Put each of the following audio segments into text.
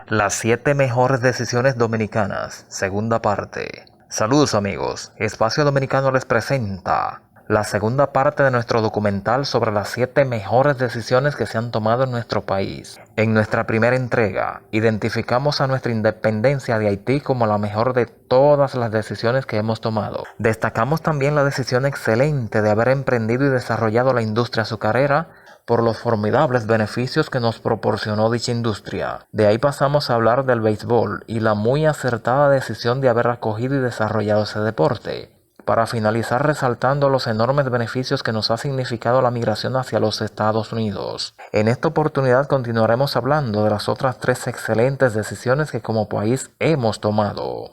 Las 7 mejores decisiones dominicanas, segunda parte. Saludos amigos, Espacio Dominicano les presenta la segunda parte de nuestro documental sobre las 7 mejores decisiones que se han tomado en nuestro país. En nuestra primera entrega, identificamos a nuestra independencia de Haití como la mejor de todas las decisiones que hemos tomado. Destacamos también la decisión excelente de haber emprendido y desarrollado la industria azucarera por los formidables beneficios que nos proporcionó dicha industria. De ahí pasamos a hablar del béisbol y la muy acertada decisión de haber acogido y desarrollado ese deporte, para finalizar resaltando los enormes beneficios que nos ha significado la migración hacia los Estados Unidos. En esta oportunidad continuaremos hablando de las otras 3 excelentes decisiones que como país hemos tomado.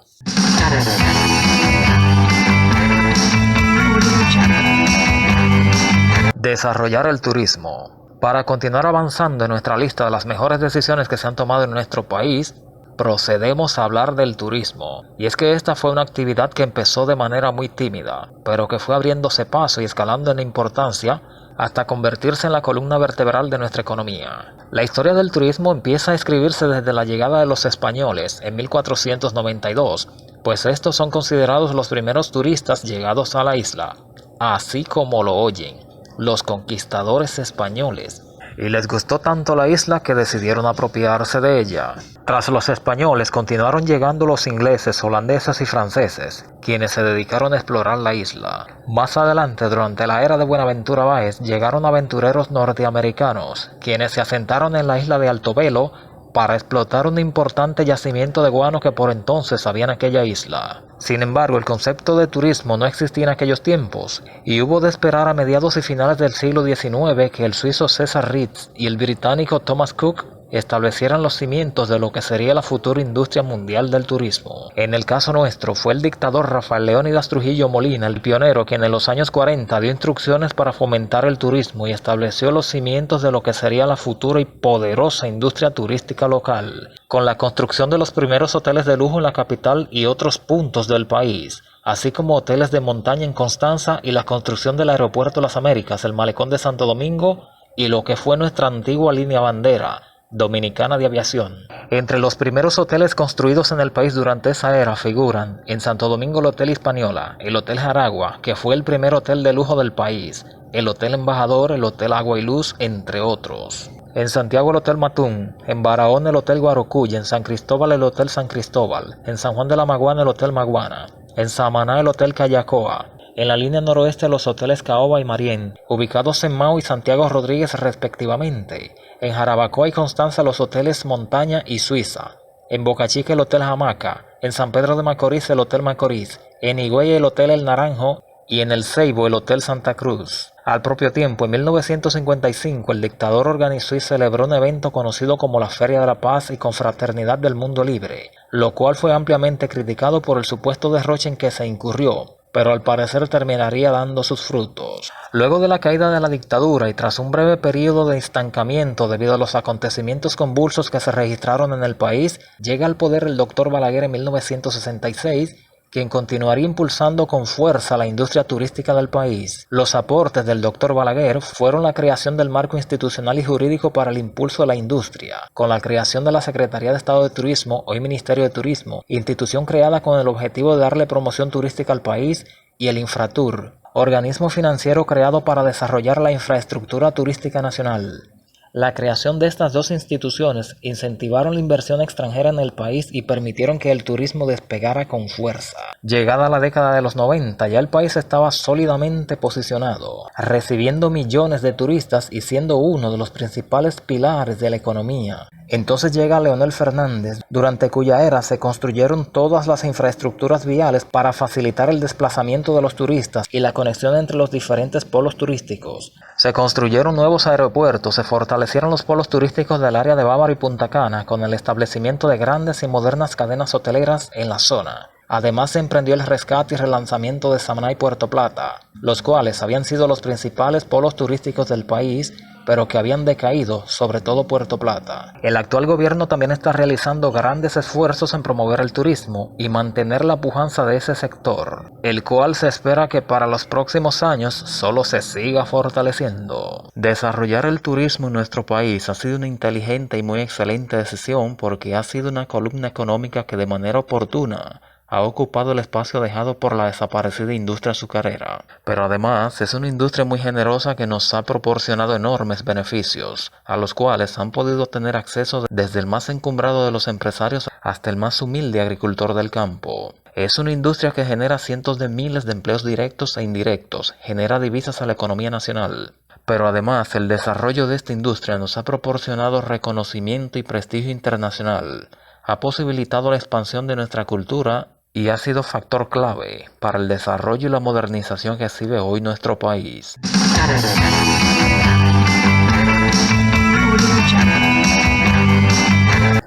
Desarrollar el turismo. Para continuar avanzando en nuestra lista de las mejores decisiones que se han tomado en nuestro país, procedemos a hablar del turismo. Y es que esta fue una actividad que empezó de manera muy tímida, pero que fue abriéndose paso y escalando en importancia hasta convertirse en la columna vertebral de nuestra economía. La historia del turismo empieza a escribirse desde la llegada de los españoles en 1492, pues estos son considerados los primeros turistas llegados a la isla, así como lo oyen, los conquistadores españoles. Y les gustó tanto la isla que decidieron apropiarse de ella. Tras los españoles continuaron llegando los ingleses, holandeses y franceses, quienes se dedicaron a explorar la isla. Más adelante, durante la era de Buenaventura Báez, llegaron aventureros norteamericanos, quienes se asentaron en la isla de Altobelo para explotar un importante yacimiento de guano que por entonces había en aquella isla. Sin embargo, el concepto de turismo no existía en aquellos tiempos, y hubo de esperar a mediados y finales del siglo XIX que el suizo César Ritz y el británico Thomas Cook establecieran los cimientos de lo que sería la futura industria mundial del turismo. En el caso nuestro, fue el dictador Rafael Leónidas Trujillo Molina, el pionero, quien en los años 40 dio instrucciones para fomentar el turismo y estableció los cimientos de lo que sería la futura y poderosa industria turística local, con la construcción de los primeros hoteles de lujo en la capital y otros puntos del país, así como hoteles de montaña en Constanza y la construcción del aeropuerto Las Américas, el malecón de Santo Domingo y lo que fue nuestra antigua línea bandera dominicana de aviación. Entre los primeros hoteles construidos en el país durante esa era figuran en Santo Domingo el Hotel Hispaniola, el Hotel Jaragua, que fue el primer hotel de lujo del país, el Hotel Embajador, el Hotel Agua y Luz, entre otros. En Santiago el Hotel Matún, en Barahona el Hotel Guarocuya, en San Cristóbal el Hotel San Cristóbal, en San Juan de la Maguana el Hotel Maguana, en Samaná el Hotel Callacoa, en la línea noroeste los hoteles Caoba y Marién, ubicados en Mao y Santiago Rodríguez respectivamente. En Jarabacoa y Constanza los hoteles Montaña y Suiza. En Boca Chica el Hotel Jamaca. En San Pedro de Macorís el Hotel Macorís. En Higüey el Hotel El Naranjo. Y en El Ceibo el Hotel Santa Cruz. Al propio tiempo, en 1955, el dictador organizó y celebró un evento conocido como la Feria de la Paz y Confraternidad del Mundo Libre, lo cual fue ampliamente criticado por el supuesto derroche en que se incurrió, pero al parecer terminaría dando sus frutos. Luego de la caída de la dictadura y tras un breve periodo de estancamiento debido a los acontecimientos convulsos que se registraron en el país, llega al poder el Dr. Balaguer en 1966, quien continuaría impulsando con fuerza la industria turística del país. Los aportes del Dr. Balaguer fueron la creación del marco institucional y jurídico para el impulso de la industria, con la creación de la Secretaría de Estado de Turismo, hoy Ministerio de Turismo, institución creada con el objetivo de darle promoción turística al país, y el Infratur, organismo financiero creado para desarrollar la infraestructura turística nacional. La creación de estas dos instituciones incentivaron la inversión extranjera en el país y permitieron que el turismo despegara con fuerza. Llegada la década de los 90, ya el país estaba sólidamente posicionado, recibiendo millones de turistas y siendo uno de los principales pilares de la economía. Entonces llega Leonel Fernández, durante cuya era se construyeron todas las infraestructuras viales para facilitar el desplazamiento de los turistas y la conexión entre los diferentes polos turísticos. Se construyeron nuevos aeropuertos, se fortalecieron los polos turísticos del área de Bávaro y Punta Cana con el establecimiento de grandes y modernas cadenas hoteleras en la zona. Además se emprendió el rescate y relanzamiento de Samaná y Puerto Plata, los cuales habían sido los principales polos turísticos del país pero que habían decaído, sobre todo Puerto Plata. El actual gobierno también está realizando grandes esfuerzos en promover el turismo y mantener la pujanza de ese sector, el cual se espera que para los próximos años solo se siga fortaleciendo. Desarrollar el turismo en nuestro país ha sido una inteligente y muy excelente decisión porque ha sido una columna económica que de manera oportuna ha ocupado el espacio dejado por la desaparecida industria azucarera. Pero además es una industria muy generosa que nos ha proporcionado enormes beneficios, a los cuales han podido tener acceso desde el más encumbrado de los empresarios hasta el más humilde agricultor del campo. Es una industria que genera cientos de miles de empleos directos e indirectos, genera divisas a la economía nacional. Pero además el desarrollo de esta industria nos ha proporcionado reconocimiento y prestigio internacional, ha posibilitado la expansión de nuestra cultura y ha sido factor clave para el desarrollo y la modernización que exhibe hoy nuestro país.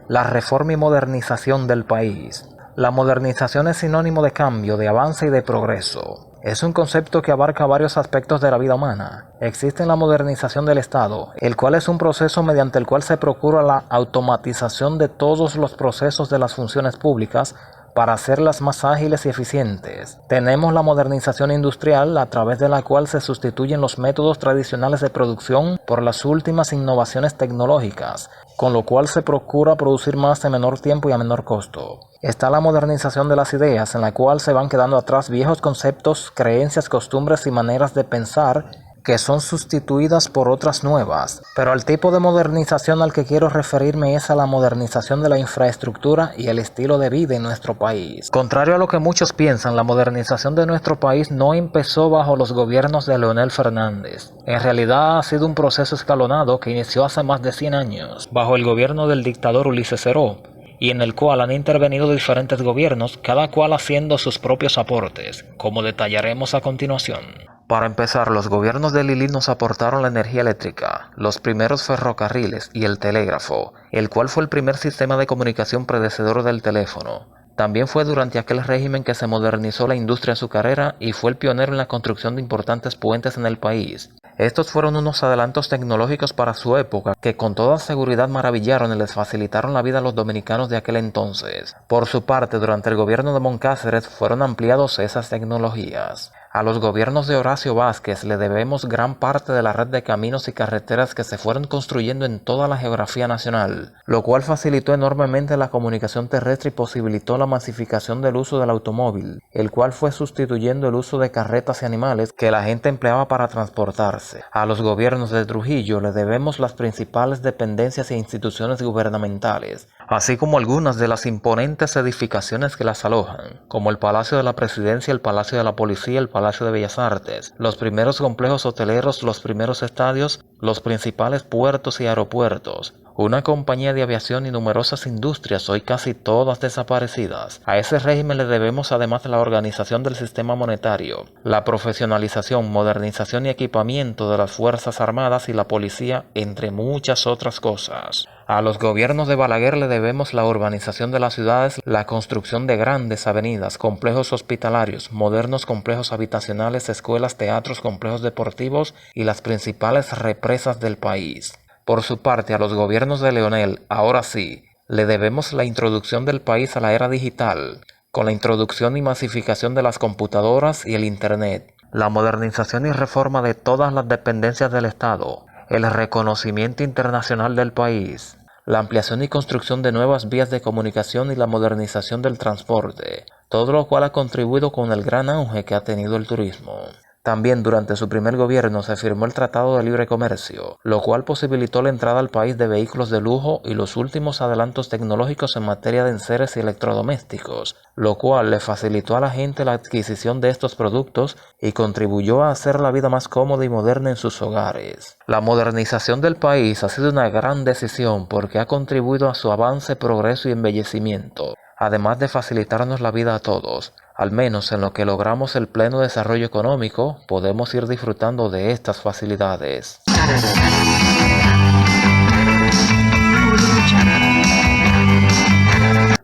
La reforma y modernización del país. La modernización es sinónimo de cambio, de avance y de progreso. Es un concepto que abarca varios aspectos de la vida humana. Existe la modernización del Estado, el cual es un proceso mediante el cual se procura la automatización de todos los procesos de las funciones públicas para hacerlas más ágiles y eficientes. Tenemos la modernización industrial, a través de la cual se sustituyen los métodos tradicionales de producción por las últimas innovaciones tecnológicas, con lo cual se procura producir más en menor tiempo y a menor costo. Está la modernización de las ideas, en la cual se van quedando atrás viejos conceptos, creencias, costumbres y maneras de pensar que son sustituidas por otras nuevas. Pero el tipo de modernización al que quiero referirme es a la modernización de la infraestructura y el estilo de vida en nuestro país. Contrario a lo que muchos piensan, la modernización de nuestro país no empezó bajo los gobiernos de Leonel Fernández. En realidad ha sido un proceso escalonado que inició hace más de 100 años, bajo el gobierno del dictador Ulises Seró, y en el cual han intervenido diferentes gobiernos, cada cual haciendo sus propios aportes, como detallaremos a continuación. Para empezar, los gobiernos de Lili nos aportaron la energía eléctrica, los primeros ferrocarriles y el telégrafo, el cual fue el primer sistema de comunicación predecesor del teléfono. También fue durante aquel régimen que se modernizó la industria azucarera y fue el pionero en la construcción de importantes puentes en el país. Estos fueron unos adelantos tecnológicos para su época que con toda seguridad maravillaron y les facilitaron la vida a los dominicanos de aquel entonces. Por su parte, durante el gobierno de Moncáceres fueron ampliados esas tecnologías. A los gobiernos de Horacio Vázquez le debemos gran parte de la red de caminos y carreteras que se fueron construyendo en toda la geografía nacional, lo cual facilitó enormemente la comunicación terrestre y posibilitó la masificación del uso del automóvil, el cual fue sustituyendo el uso de carretas y animales que la gente empleaba para transportarse. A los gobiernos de Trujillo le debemos las principales dependencias e instituciones gubernamentales, así como algunas de las imponentes edificaciones que las alojan, como el Palacio de la Presidencia, el Palacio de la Policía, el Palacio de Bellas Artes, los primeros complejos hoteleros, los primeros estadios, los principales puertos y aeropuertos, una compañía de aviación y numerosas industrias, hoy casi todas desaparecidas. A ese régimen le debemos además la organización del sistema monetario, la profesionalización, modernización y equipamiento de las Fuerzas Armadas y la policía, entre muchas otras cosas. A los gobiernos de Balaguer le debemos la urbanización de las ciudades, la construcción de grandes avenidas, complejos hospitalarios, modernos complejos habitacionales, escuelas, teatros, complejos deportivos y las principales represas del país. Por su parte, a los gobiernos de Leonel, ahora sí, le debemos la introducción del país a la era digital, con la introducción y masificación de las computadoras y el Internet, la modernización y reforma de todas las dependencias del Estado, el reconocimiento internacional del país, la ampliación y construcción de nuevas vías de comunicación y la modernización del transporte, todo lo cual ha contribuido con el gran auge que ha tenido el turismo. También durante su primer gobierno se firmó el Tratado de Libre Comercio, lo cual posibilitó la entrada al país de vehículos de lujo y los últimos adelantos tecnológicos en materia de enseres y electrodomésticos, lo cual le facilitó a la gente la adquisición de estos productos y contribuyó a hacer la vida más cómoda y moderna en sus hogares. La modernización del país ha sido una gran decisión porque ha contribuido a su avance, progreso y embellecimiento, además de facilitarnos la vida a todos. Al menos en lo que logramos el pleno desarrollo económico, podemos ir disfrutando de estas facilidades.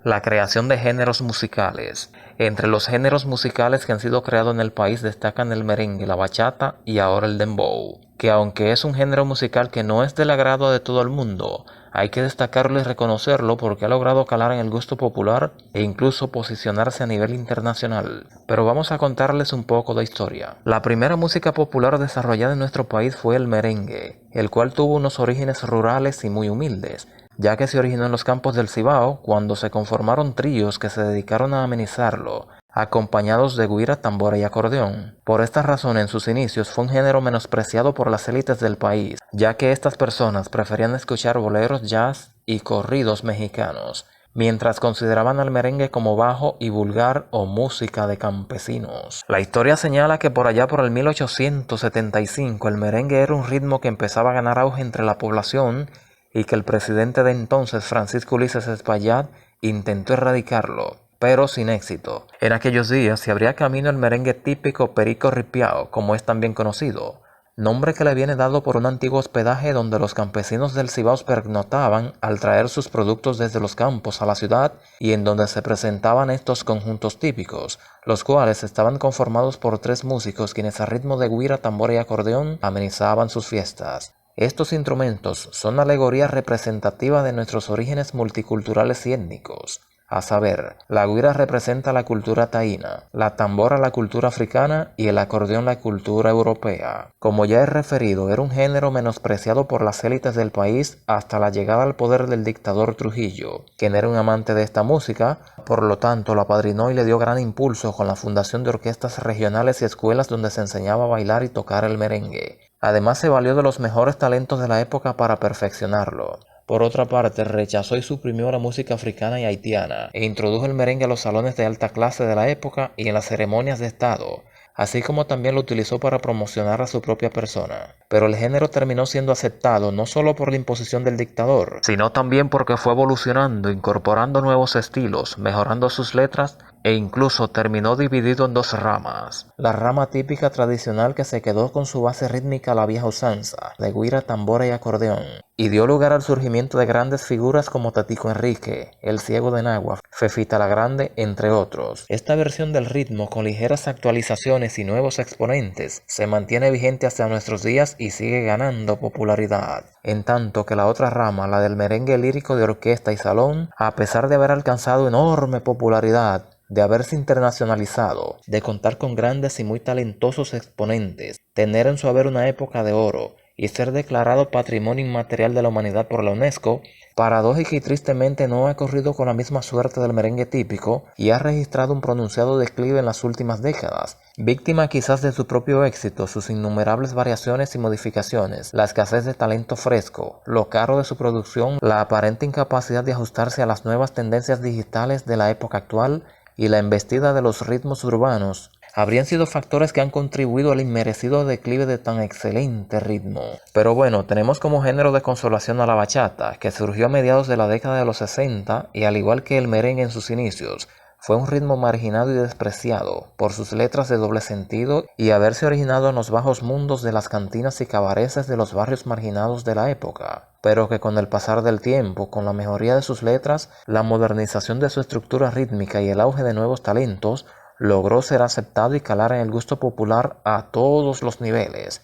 La creación de géneros musicales. Entre los géneros musicales que han sido creados en el país destacan el merengue, la bachata y ahora el dembow. que aunque es un género musical que no es del agrado de todo el mundo, hay que destacarlo y reconocerlo porque ha logrado calar en el gusto popular e incluso posicionarse a nivel internacional. Pero vamos a contarles un poco de historia. La primera música popular desarrollada en nuestro país fue el merengue, el cual tuvo unos orígenes rurales y muy humildes, ya que se originó en los campos del Cibao cuando se conformaron tríos que se dedicaron a amenizarlo, acompañados de güira, tambora y acordeón. Por esta razón, en sus inicios fue un género menospreciado por las élites del país, ya que estas personas preferían escuchar boleros, jazz y corridos mexicanos, mientras consideraban al merengue como bajo y vulgar o música de campesinos. La historia señala que por allá por el 1875 el merengue era un ritmo que empezaba a ganar auge entre la población y que el presidente de entonces, Francisco Ulises Espaillat, intentó erradicarlo, pero sin éxito. En aquellos días se abría camino el merengue típico Perico Ripiao, como es también conocido, nombre que le viene dado por un antiguo hospedaje donde los campesinos del Cibao pernoctaban al traer sus productos desde los campos a la ciudad y en donde se presentaban estos conjuntos típicos, los cuales estaban conformados por 3 músicos quienes a ritmo de güira, tambora y acordeón amenizaban sus fiestas. Estos instrumentos son alegoría representativa de nuestros orígenes multiculturales y étnicos. A saber, la güira representa la cultura taína, la tambora la cultura africana y el acordeón la cultura europea. Como ya he referido, era un género menospreciado por las élites del país hasta la llegada al poder del dictador Trujillo, quien era un amante de esta música, por lo tanto lo apadrinó y le dio gran impulso con la fundación de orquestas regionales y escuelas donde se enseñaba a bailar y tocar el merengue. Además se valió de los mejores talentos de la época para perfeccionarlo. Por otra parte, rechazó y suprimió la música africana y haitiana, e introdujo el merengue a los salones de alta clase de la época y en las ceremonias de estado, así como también lo utilizó para promocionar a su propia persona. Pero el género terminó siendo aceptado no solo por la imposición del dictador, sino también porque fue evolucionando, incorporando nuevos estilos, mejorando sus letras e incluso terminó dividido en 2 ramas. La rama típica tradicional que se quedó con su base rítmica a la vieja usanza, de güira, tambora y acordeón, y dio lugar al surgimiento de grandes figuras como Tatico Enrique, El Ciego de Nagua, Fefita la Grande, entre otros. Esta versión del ritmo, con ligeras actualizaciones y nuevos exponentes, se mantiene vigente hasta nuestros días y sigue ganando popularidad. En tanto que la otra rama, la del merengue lírico de orquesta y salón, a pesar de haber alcanzado enorme popularidad, de haberse internacionalizado, de contar con grandes y muy talentosos exponentes, tener en su haber una época de oro y ser declarado Patrimonio Inmaterial de la Humanidad por la UNESCO, paradójica y tristemente no ha corrido con la misma suerte del merengue típico y ha registrado un pronunciado declive en las últimas décadas, víctima quizás de su propio éxito, sus innumerables variaciones y modificaciones, la escasez de talento fresco, lo caro de su producción, la aparente incapacidad de ajustarse a las nuevas tendencias digitales de la época actual y la embestida de los ritmos urbanos, habrían sido factores que han contribuido al inmerecido declive de tan excelente ritmo. Pero bueno, tenemos como género de consolación a la bachata, que surgió a mediados de la década de los 60 y al igual que el merengue en sus inicios, fue un ritmo marginado y despreciado por sus letras de doble sentido y haberse originado en los bajos mundos de las cantinas y cabarets de los barrios marginados de la época, pero que con el pasar del tiempo, con la mejoría de sus letras, la modernización de su estructura rítmica y el auge de nuevos talentos, logró ser aceptado y calar en el gusto popular a todos los niveles,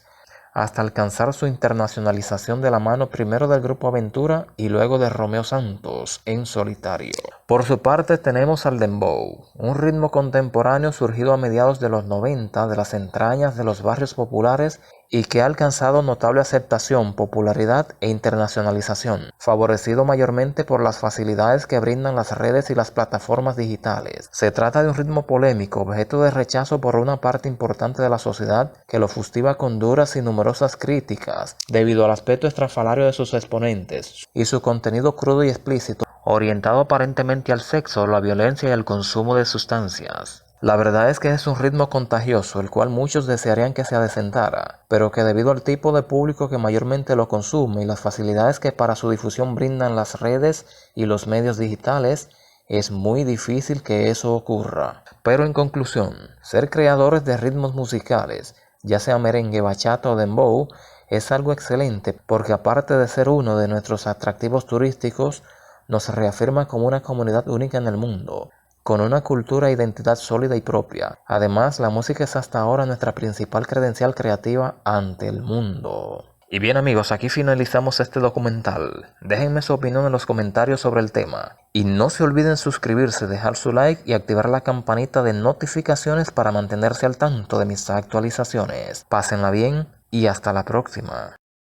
hasta alcanzar su internacionalización de la mano primero del Grupo Aventura y luego de Romeo Santos en solitario. Por su parte tenemos al dembow, un ritmo contemporáneo surgido a mediados de los 90 de las entrañas de los barrios populares y que ha alcanzado notable aceptación, popularidad e internacionalización, favorecido mayormente por las facilidades que brindan las redes y las plataformas digitales. Se trata de un ritmo polémico, objeto de rechazo por una parte importante de la sociedad que lo fustiga con duras y numerosas críticas, debido al aspecto estrafalario de sus exponentes y su contenido crudo y explícito, orientado aparentemente al sexo, la violencia y el consumo de sustancias. La verdad es que es un ritmo contagioso, el cual muchos desearían que se adecentara, pero que debido al tipo de público que mayormente lo consume y las facilidades que para su difusión brindan las redes y los medios digitales, es muy difícil que eso ocurra. Pero en conclusión, ser creadores de ritmos musicales, ya sea merengue, bachata o dembow, es algo excelente porque aparte de ser uno de nuestros atractivos turísticos, nos reafirma como una comunidad única en el mundo, con una cultura e identidad sólida y propia. Además, la música es hasta ahora nuestra principal credencial creativa ante el mundo. Y bien amigos, aquí finalizamos este documental. Déjenme su opinión en los comentarios sobre el tema. Y no se olviden suscribirse, dejar su like y activar la campanita de notificaciones para mantenerse al tanto de mis actualizaciones. Pásenla bien y hasta la próxima.